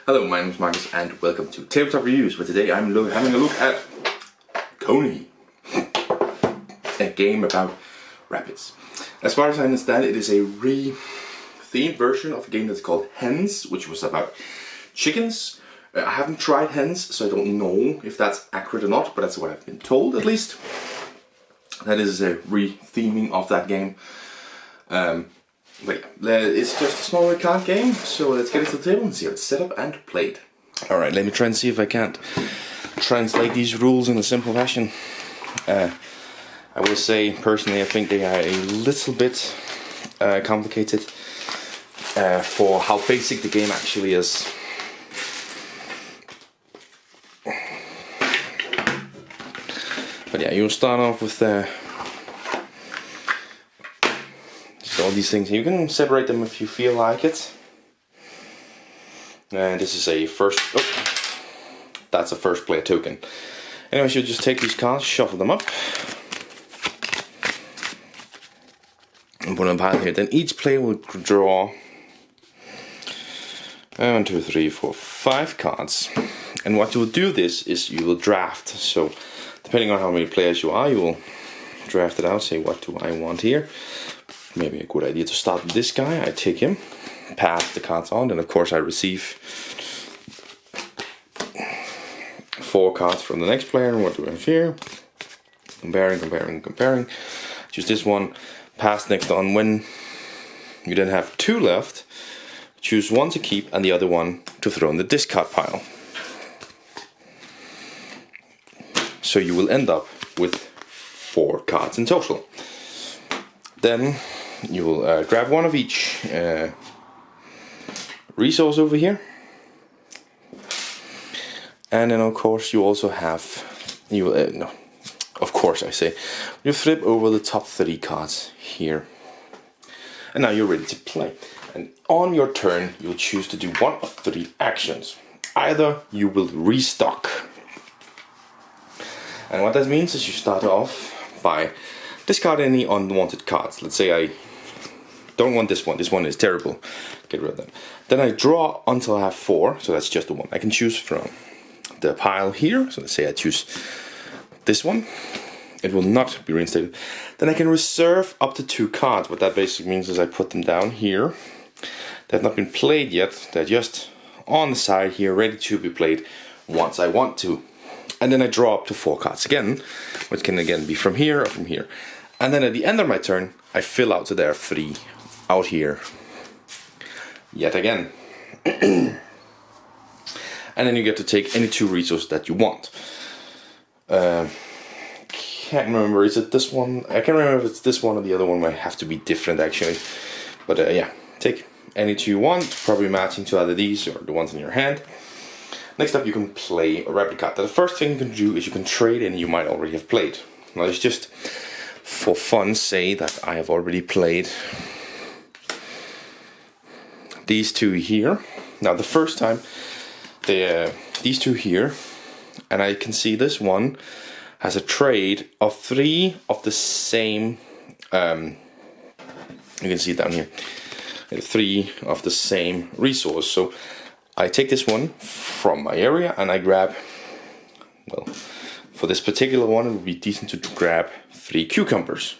Hello, my name is Marcus and welcome to Tabletop Reviews, where today I'm having a look at Coney, a game about rabbits. As far as I understand, it is a re-themed version of a game that's called Hens, which was about chickens. I haven't tried Hens, so I don't know if that's accurate or not, but that's what I've been told at least. That is a re-theming of that game. But yeah, it's just a small card game, so let's get it to the table and see how it's set up and played. Alright, let me try and see if I can't translate these rules in a simple fashion. I will say, personally, I think they are a little bit complicated for how basic the game actually is. But yeah, you'll start off with all these things. You can separate them if you feel like it. This is a first. Oh, that's a first player token. Anyways, you'll just take these cards, shuffle them up, and put them in a pile here. Then each player will draw 1, 2, 3, 4, 5 cards. And what you will do this is you will draft. So depending on how many players you are, you will draft it out. Say, what do I want here? Maybe a good idea to start with this guy. I take him, pass the cards on, and of course I receive 4 cards from the next player. And what do I have here? Comparing. Choose this one, pass next on. When you then have 2 left, choose one to keep and the other one to throw in the discard pile. So you will end up with 4 cards in total. Then you will grab one of each resource over here, and then of course you also have you flip over the top 3 cards here, and now you're ready to play. And on your turn you'll choose to do one of 3 actions. Either you will restock, and what that means is you start off by discard any unwanted cards. Let's say I don't want this one. This one is terrible. Get rid of them. Then I draw until I have 4. So that's just the one I can choose from the pile here. So let's say I choose this one. It will not be reinstated. Then I can reserve up to 2 cards. What that basically means is I put them down here. They have not been played yet. They're just on the side here, ready to be played once I want to. And then I draw up to 4 cards again, which can again be from here or from here. And then at the end of my turn, I fill out, so there are 3 out here yet again. And then you get to take any 2 resources that you want. Can't remember, is it this one? I can't remember if it's this one or the other one. Might have to be different actually. But yeah, take any 2 you want, probably matching to either these or the ones in your hand. Next up, you can play a rabbit card. Now, the first thing you can do is you can trade any you might already have played. Now, it's just for fun, say that I have already played these 2 here. Now, the first time, these 2 here, and I can see this one has a trade of 3 of the same. You can see it down here. 3 of the same resource. So I take this one from my area and I grab, well, for this particular one it would be decent to grab 3 cucumbers.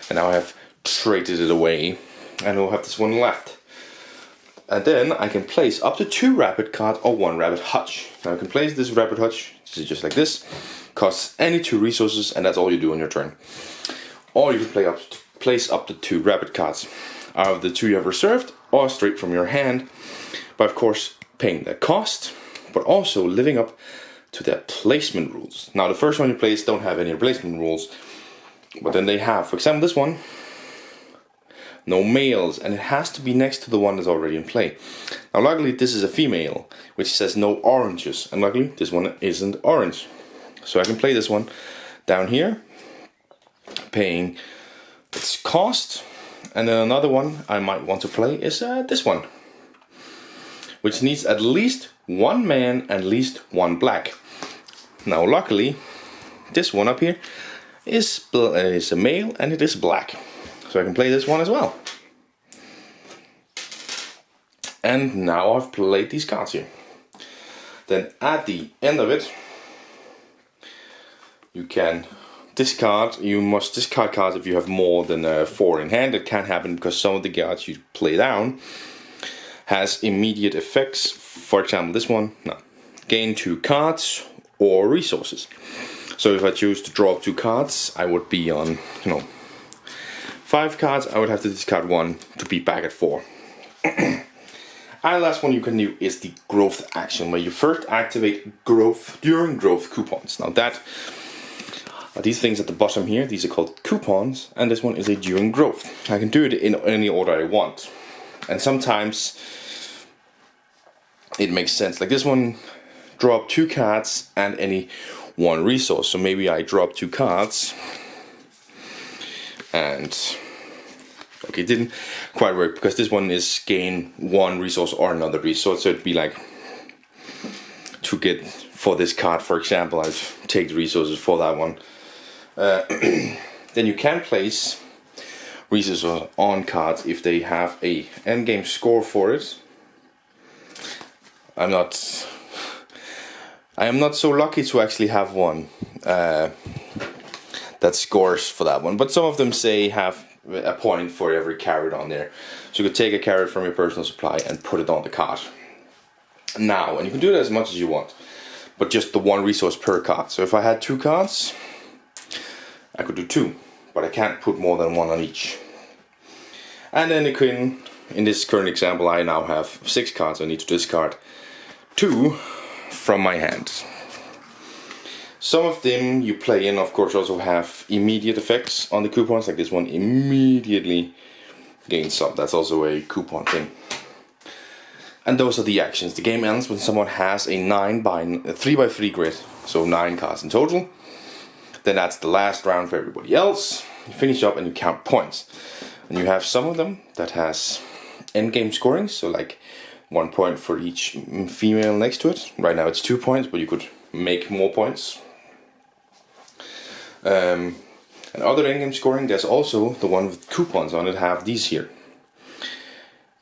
And now I have traded it away and I'll have this one left. And then I can place up to 2 rabbit cards or 1 rabbit hutch. Now I can place this rabbit hutch just like this. Costs any 2 resources and that's all you do on your turn. Or you can place up to 2 rabbit cards out of the 2 you have reserved or straight from your hand. But of course, paying their cost, but also living up to their placement rules. Now, the first one you place don't have any placement rules, but then they have, for example, this one, no males, and it has to be next to the one that's already in play. Now, luckily, this is a female, which says no oranges, and luckily, this one isn't orange. So I can play this one down here, paying its cost, and then another one I might want to play is this one, which needs at least 1 man and at least 1 black. Now luckily, this one up here is a male and it is black. So I can play this one as well. And now I've played these cards here. Then at the end of it, you can discard. You must discard cards if you have more than 4 in hand. It can happen because some of the cards you play down has immediate effects. For example, this one, no. Gain 2 cards or resources. So if I choose to draw up 2 cards, I would be on, 5 cards. I would have to discard 1 to be back at 4. And the last one you can do is the growth action, where you first activate growth during growth coupons. Now that these things at the bottom here, these are called coupons, and this one is a during growth. I can do it in any order I want, and sometimes it makes sense. Like this one, draw up 2 cards and any 1 resource. So maybe I draw up 2 cards, and okay, it didn't quite work because this one is gain 1 resource or another resource. So it'd be like to get for this card, for example, I'd take the resources for that one. Then you can place resources on cards if they have a endgame score for it. I am not so lucky to actually have one that scores for that one, but some of them say have a point for every carrot on there. So you could take a carrot from your personal supply and put it on the card. Now, and you can do that as much as you want, but just the 1 resource per card. So if I had 2 cards, I could do 2, but I can't put more than 1 on each. And then in this current example, I now have 6 cards. I need to discard 2 from my hand. Some of them you play in, of course, also have immediate effects on the coupons, like this one immediately gains some. That's also a coupon thing. And those are the actions. The game ends when someone has a 3x3 grid, so 9 cards in total. Then that's the last round for everybody else. You finish up and you count points. And you have some of them that has endgame scoring, so like 1 point for each female next to it. Right now it's 2 points, but you could make more points. And other endgame scoring, there's also the one with coupons on it, have these here.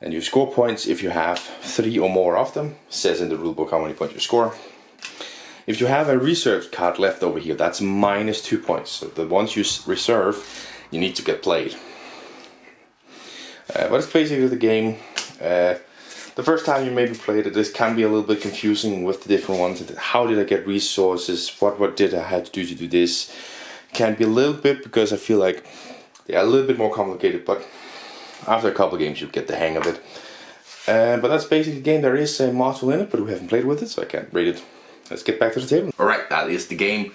And you score points if you have 3 or more of them. It says in the rulebook how many points you score. If you have a reserved card left over here, that's minus 2 points. So the ones you reserve, you need to get played. But it's basically the game. The first time you maybe played it, this can be a little bit confusing with the different ones. How did I get resources? What did I have to do this? Can be a little bit, because I feel like they are a little bit more complicated, but after a couple of games you get the hang of it. But that's basically the game. There is a module in it, but we haven't played with it, so I can't rate it. Let's get back to the table. Alright, that is the game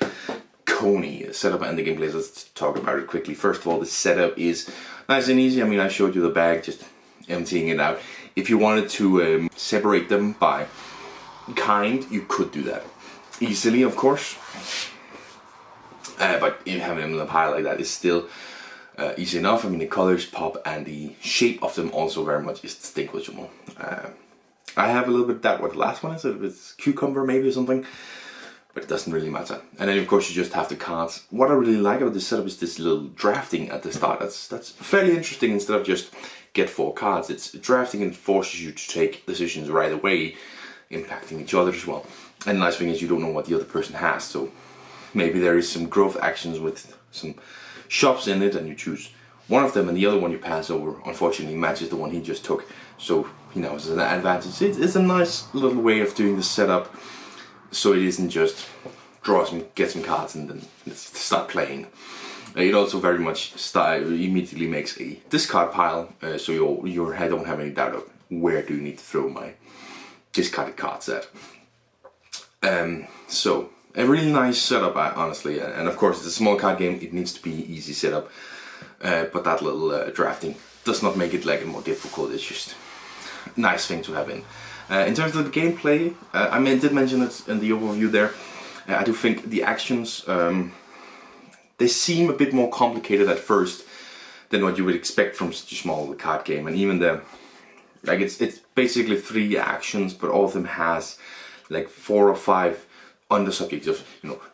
Coney. Setup and the gameplay. Let's talk about it quickly. First of all, the setup is nice and easy. I mean, I showed you the bag, just emptying it out. If you wanted to separate them by kind, you could do that easily, of course. But having them in a pile like that is still easy enough. I mean, the colors pop and the shape of them also very much is distinguishable. I have a little bit of that what the last one is. It's cucumber maybe or something, but it doesn't really matter. And then of course you just have the cards. What I really like about this setup is this little drafting at the start. That's fairly interesting. Instead of just get 4 cards, it's drafting and forces you to take decisions right away, impacting each other as well. And the nice thing is you don't know what the other person has, so maybe there is some growth actions with some shops in it and you choose one of them and the other one you pass over unfortunately matches the one he just took, so he knows it's an advantage. It's a nice little way of doing the setup, so it isn't just draw some, get some cards and then start playing. It also very much immediately makes a discard pile, so I don't have any doubt of where do you need to throw my discarded cards at. So a really nice setup, honestly, and of course it's a small card game. It needs to be easy setup, but that little drafting does not make it like more difficult. It's just a nice thing to have in. In terms of the gameplay, I did mention it in the overview there. I do think the actions they seem a bit more complicated at first than what you would expect from such a small card game, and even it's basically 3 actions, but all of them has like 4 or 5 under subjects of,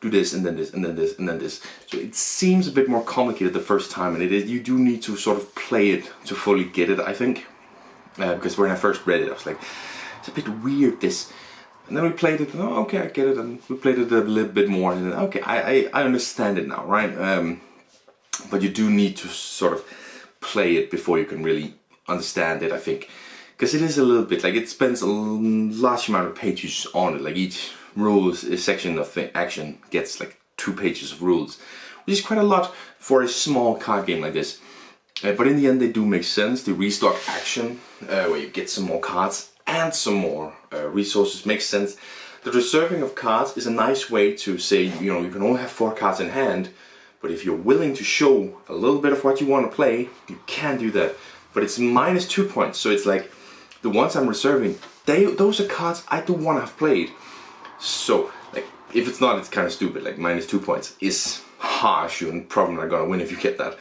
do this and then this and then this and then this. So it seems a bit more complicated the first time, and you do need to sort of play it to fully get it, I think. because when I first read it, I was like, it's a bit weird this. And then we played it, and oh, okay, I get it, and we played it a little bit more, and then, okay, I understand it now, right? But you do need to sort of play it before you can really understand it, I think. Because it is a little bit, like, it spends a large amount of pages on it, like each section of the action gets like 2 pages of rules, which is quite a lot for a small card game like this. But in the end they do make sense. The restock action, where you get some more cards and some more resources, makes sense. The reserving of cards is a nice way to say, you know, you can only have 4 cards in hand, but if you're willing to show a little bit of what you want to play, you can do that. But it's minus 2 points, so it's like the ones I'm reserving, those are cards I do want to have played. So, like, if it's not, it's kind of stupid. Like, minus 2 points is harsh. You're probably not gonna win if you get that.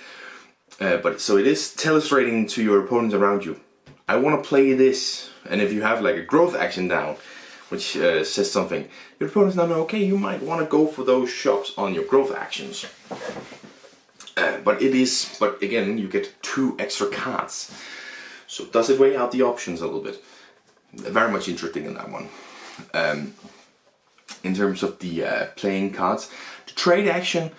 But so it is illustrating to your opponents around you, I want to play this. And if you have like a growth action down, which says something, your opponents now know, okay, you might want to go for those shops on your growth actions. But again, you get 2 extra cards. So does it weigh out the options a little bit? Very much interesting in that one. In terms of the playing cards, the trade action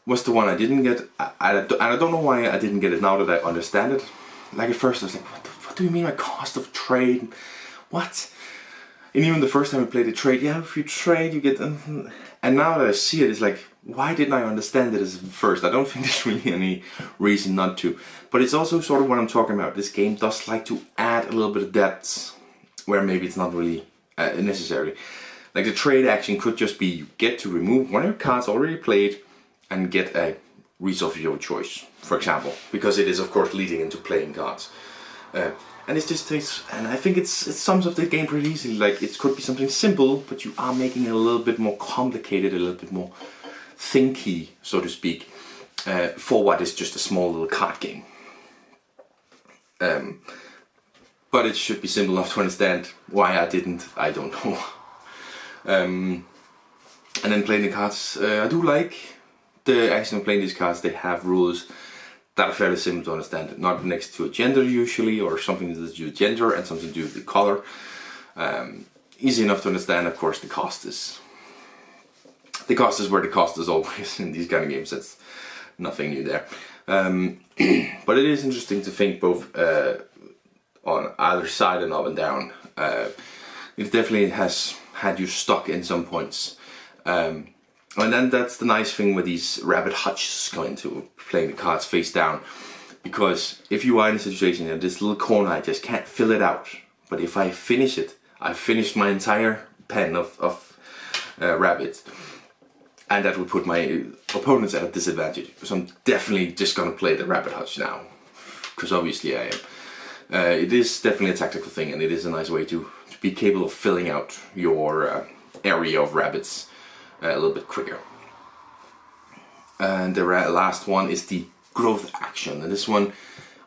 was the one I didn't get. And I don't know why I didn't get it now that I understand it. Like at first I was like, what do you mean by cost of trade? What? And even the first time I played the trade, yeah, if you trade you get... And now that I see it, it's like, why didn't I understand it as first? I don't think there's really any reason not to. But it's also sort of what I'm talking about. This game does like to add a little bit of depth where maybe it's not really necessary. Like the trade action could just be you get to remove one of your cards already played and get a resource of your choice, for example, because it is of course leading into playing cards. And it just takes, and I think it sums up the game pretty easily. Like it could be something simple, but you are making it a little bit more complicated, a little bit more thinky, so to speak, for what is just a small little card game. But it should be simple enough to understand. Why I didn't, I don't know. And then playing the cards, I do like the action of playing these cards. They have rules that are fairly simple to understand. Not next to a gender usually, or something to do with gender and something to do with the color. Easy enough to understand. Of course, the cost is where the cost is always in these kind of games. That's nothing new there. But it is interesting to think both on either side and up and down. It definitely has had you stuck in some points. And then that's the nice thing with these rabbit hutches going to playing the cards face down. Because if you are in a situation in this little corner, I just can't fill it out. But if I finish it, I've finished my entire pen of rabbits. And that would put my opponents at a disadvantage. So I'm definitely just gonna play the rabbit hutch now. Because obviously I am. It is definitely a tactical thing, and it is a nice way to be capable of filling out your area of rabbits a little bit quicker. And the last one is the growth action, and this one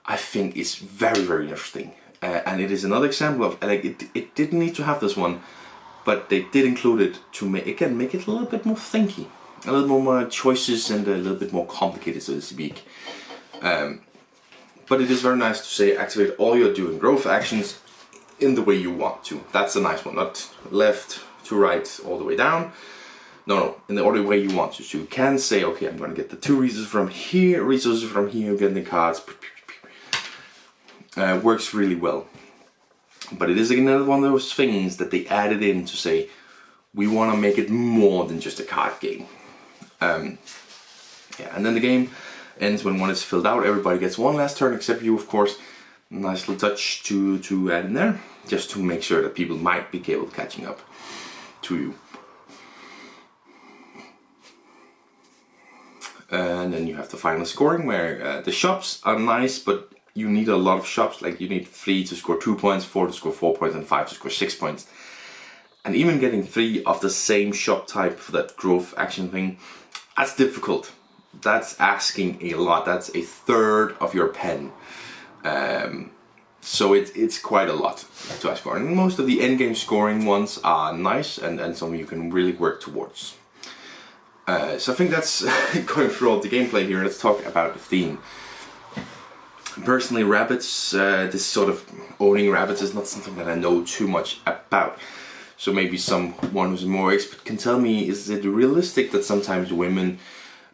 I think is very, very interesting. And it is another example of, like, it didn't need to have this one, but they did include it to make it a little bit more thinky, a little more choices, and a little bit more complicated, so to speak. But it is very nice to say activate all your doing growth actions in the way you want to. That's a nice one, not left to right all the way down. No, in the order way you want to. So you can say, okay, I'm going to get the 2 resources from here, getting the cards. Works really well. But it is another one of those things that they added in to say, we want to make it more than just a card game. Yeah, and then the game ends when one is filled out. Everybody gets one last turn except you, of course. Nice little touch to add in there, just to make sure that people might be capable of catching up to you. And then you have the final scoring, where the shops are nice, but you need a lot of shops. Like you need 3 to score 2 points, 4 to score 4 points, and 5 to score 6 points. And even getting 3 of the same shop type for that growth action thing, that's difficult. That's asking a lot. That's a third of your pen. So it's quite a lot to ask for. And most of the endgame scoring ones are nice and something you can really work towards. So I think that's going through all the gameplay here. Let's talk about the theme. Personally, rabbits, this sort of owning rabbits is not something that I know too much about. So maybe someone who's more expert can tell me, is it realistic that sometimes women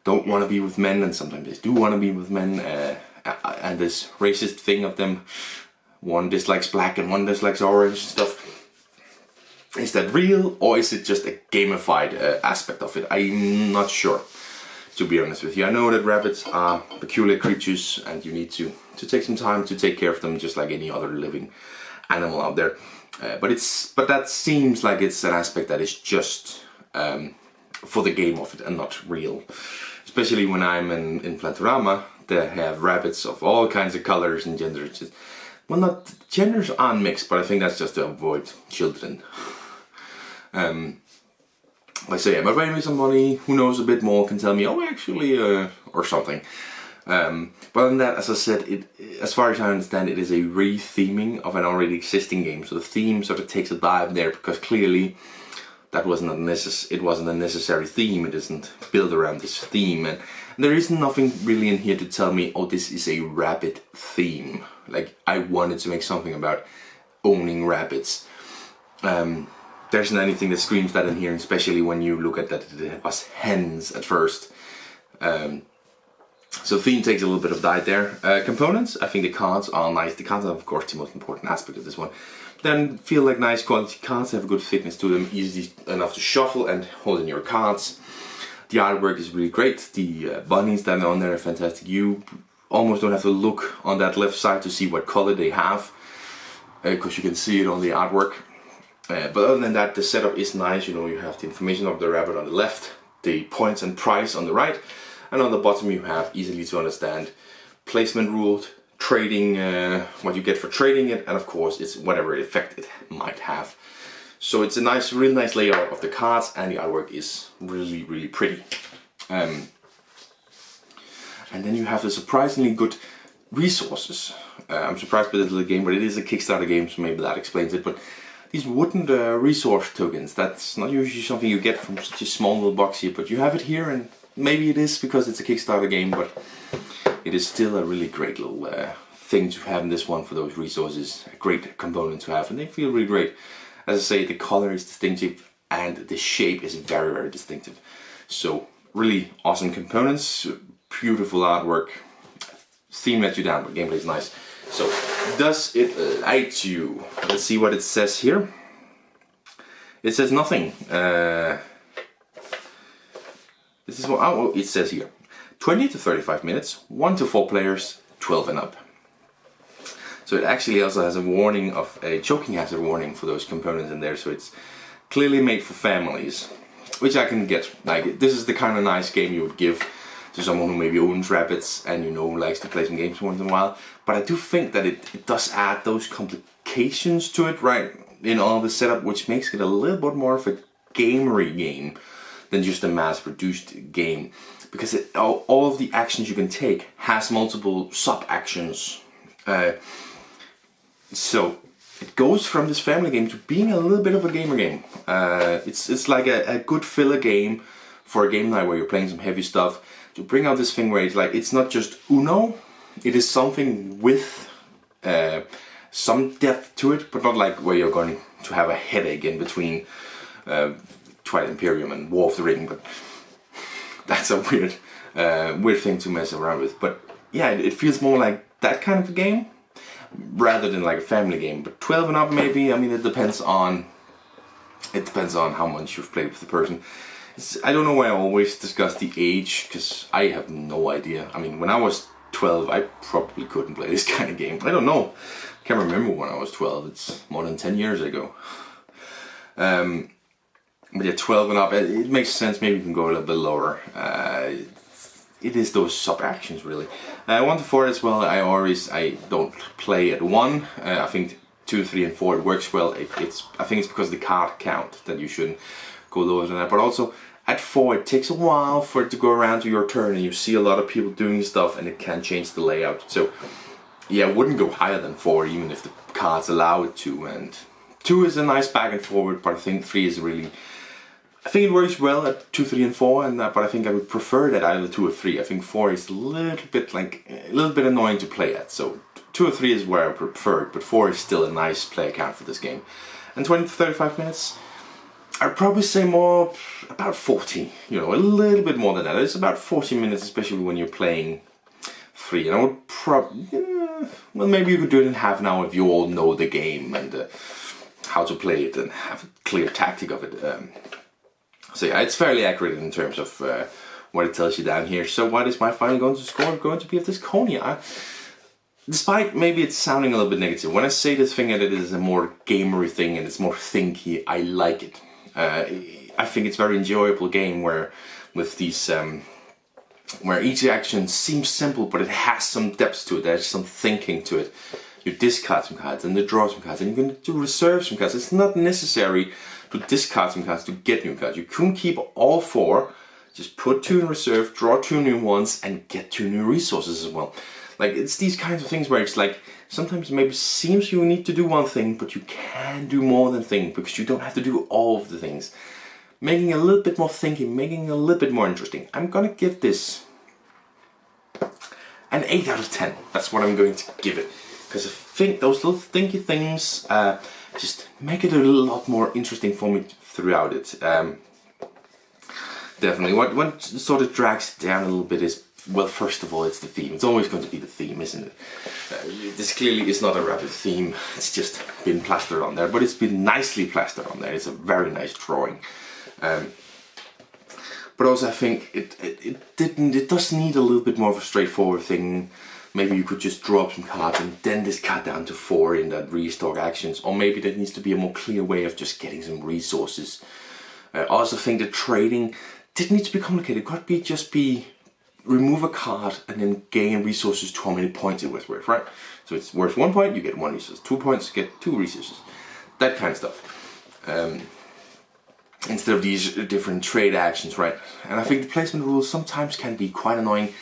don't want to be with men and sometimes they do want to be with men, and this racist thing of them, one dislikes black and one dislikes orange and stuff. Is that real, or is it just a gamified aspect of it? I'm not sure, to be honest with you. I know that rabbits are peculiar creatures and you need to take some time to take care of them just like any other living animal out there. But that seems like it's an aspect that is just for the game of it and not real. Especially when I'm in Plantorama, they have rabbits of all kinds of colors and genders. Well, not genders aren't mixed, but I think that's just to avoid children. Like I say, but maybe somebody who knows a bit more can tell me, oh, actually, or something. But other than that, as I said, as far as I understand, it is a re-theming of an already existing game. So the theme sort of takes a dive there because clearly that wasn't it wasn't a necessary theme. It isn't built around this theme, and there is nothing really in here to tell me, oh, this is a rabbit theme. Like, I wanted to make something about owning rabbits. There isn't anything that screams that in here, especially when you look at that it was hens at first. So theme takes a little bit of dive there. Components, I think the cards are nice. The cards are of course the most important aspect of this one. Then feel like nice quality cards, have a good thickness to them, easy enough to shuffle and hold in your cards. The artwork is really great. The bunnies that are on there are fantastic. You almost don't have to look on that left side to see what color they have, because you can see it on the artwork. But other than that, the setup is nice. You know, you have the information of the rabbit on the left, the points and price on the right, and on the bottom you have easily to understand placement rules, trading, what you get for trading it, and of course it's whatever effect it might have. So it's a nice, really nice layout of the cards, and the artwork is really, really pretty. And then you have the surprisingly good resources. I'm surprised by this little game, but it is a Kickstarter game, so maybe that explains it. But these wooden resource tokens, that's not usually something you get from such a small little box here, but you have it here, and maybe it is because it's a Kickstarter game, but it is still a really great little thing to have in this one for those resources. A great component to have, and they feel really great. As I say, the color is distinctive and the shape is very, very distinctive. So really awesome components, beautiful artwork, theme lets you down, but gameplay is nice. So, does it light you? Let's see what it says here. It says nothing. This is what it says here. 20 to 35 minutes, 1 to 4 players, 12 and up. So it actually also has a warning of a choking hazard warning for those components in there. So it's clearly made for families, which I can get. Like, this is the kind of nice game you would give to someone who maybe owns rabbits and, you know, likes to play some games once in a while. But I do think that it does add those complications to it, right, in all the setup, which makes it a little bit more of a gamery game than just a mass-produced game. Because all of the actions you can take has multiple sub-actions. So it goes from this family game to being a little bit of a gamer game. It's like a good filler game for a game night where you're playing some heavy stuff. To bring out this thing where it's like, it's not just Uno, it is something with some depth to it, but not like where you're going to have a headache in between Twilight Imperium and War of the Ring. But that's a weird thing to mess around with. But yeah, it feels more like that kind of a game rather than like a family game. But 12 and up maybe. I mean, it depends on how much you've played with the person. I don't know why I always discuss the age, because I have no idea. I mean, when I was 12, I probably couldn't play this kind of game. I don't know. I can't remember when I was 12. It's more than 10 years ago. But yeah, 12 and up, it makes sense. Maybe you can go a little bit lower. It is those sub-actions, really. 1 to 4 as well, I don't play at 1. I think 2, 3 and 4 it works well. I think it's because of the card count that you shouldn't go lower than that. But also, at 4 it takes a while for it to go around to your turn, and you see a lot of people doing stuff, and it can change the layout. So yeah, I wouldn't go higher than 4, even if the cards allow it to. And 2 is a nice back and forward, but I think 3 is really I think it works well at 2, 3, and 4, but I think I would prefer that either 2 or 3. I think 4 is a little bit annoying to play at. So 2 or 3 is where I prefer it, but 4 is still a nice player count for this game. And 20 to 35 minutes, I'd probably say more about 40. You know, a little bit more than that. It's about 40 minutes, especially when you're playing 3. And I would probably, well, maybe you could do it in half an hour if you all know the game and how to play it and have a clear tactic of it. So yeah, it's fairly accurate in terms of what it tells you down here. So what is my final score going to be of this Coney? Despite maybe it's sounding a little bit negative, when I say this thing that it is a more gamery thing and it's more thinky, I like it. I think it's a very enjoyable game where with these where each action seems simple, but it has some depth to it. There's some thinking to it. You discard some cards and you draw some cards, and you can reserve some cards. It's not necessary to discard some cards to get new cards. You can keep all 4, just put 2 in reserve, draw 2 new ones, and get 2 new resources as well. Like, it's these kinds of things where it's like, sometimes it maybe seems you need to do one thing, but you can do more than thing, because you don't have to do all of the things. Making a little bit more thinking, making it a little bit more interesting. I'm gonna give this an 8 out of 10. That's what I'm going to give it. Because I think those little thinky things just make it a lot more interesting for me throughout it. Definitely. What sort of drags it down a little bit is, well, first of all, it's the theme. It's always going to be the theme, isn't it? This clearly is not a rapid theme. It's just been plastered on there, but it's been nicely plastered on there. It's a very nice drawing. But also, I think it does need a little bit more of a straightforward thing. Maybe you could just draw up some cards and then discard down to 4 in that restock actions. Or maybe there needs to be a more clear way of just getting some resources. I also think the trading didn't need to be complicated. It could just be remove a card and then gain resources to how many points it was worth, right? So it's worth 1 point, you get 1 resource. 2 points, you get 2 resources. That kind of stuff. Instead of these different trade actions, right? And I think the placement rules sometimes can be quite annoying,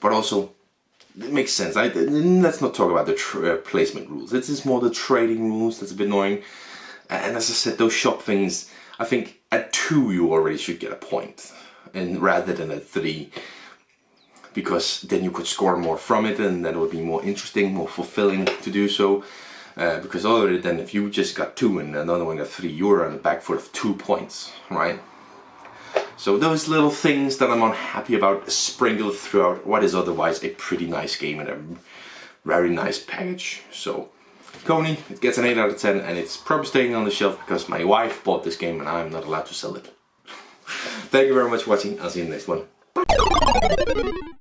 but also it makes sense. Let's not talk about the placement rules. This is more the trading rules that's a bit annoying. And as I said, those shop things, I think at 2 you already should get a point, and rather than at 3, because then you could score more from it, and that would be more interesting, more fulfilling to do so. Because other than if you just got 2 and another one got 3, you're on the back foot of 2 points, right? So those little things that I'm unhappy about sprinkled throughout what is otherwise a pretty nice game and a very nice package. So Coney, it gets an 8 out of 10, and it's probably staying on the shelf because my wife bought this game and I'm not allowed to sell it. Thank you very much for watching. I'll see you in the next one.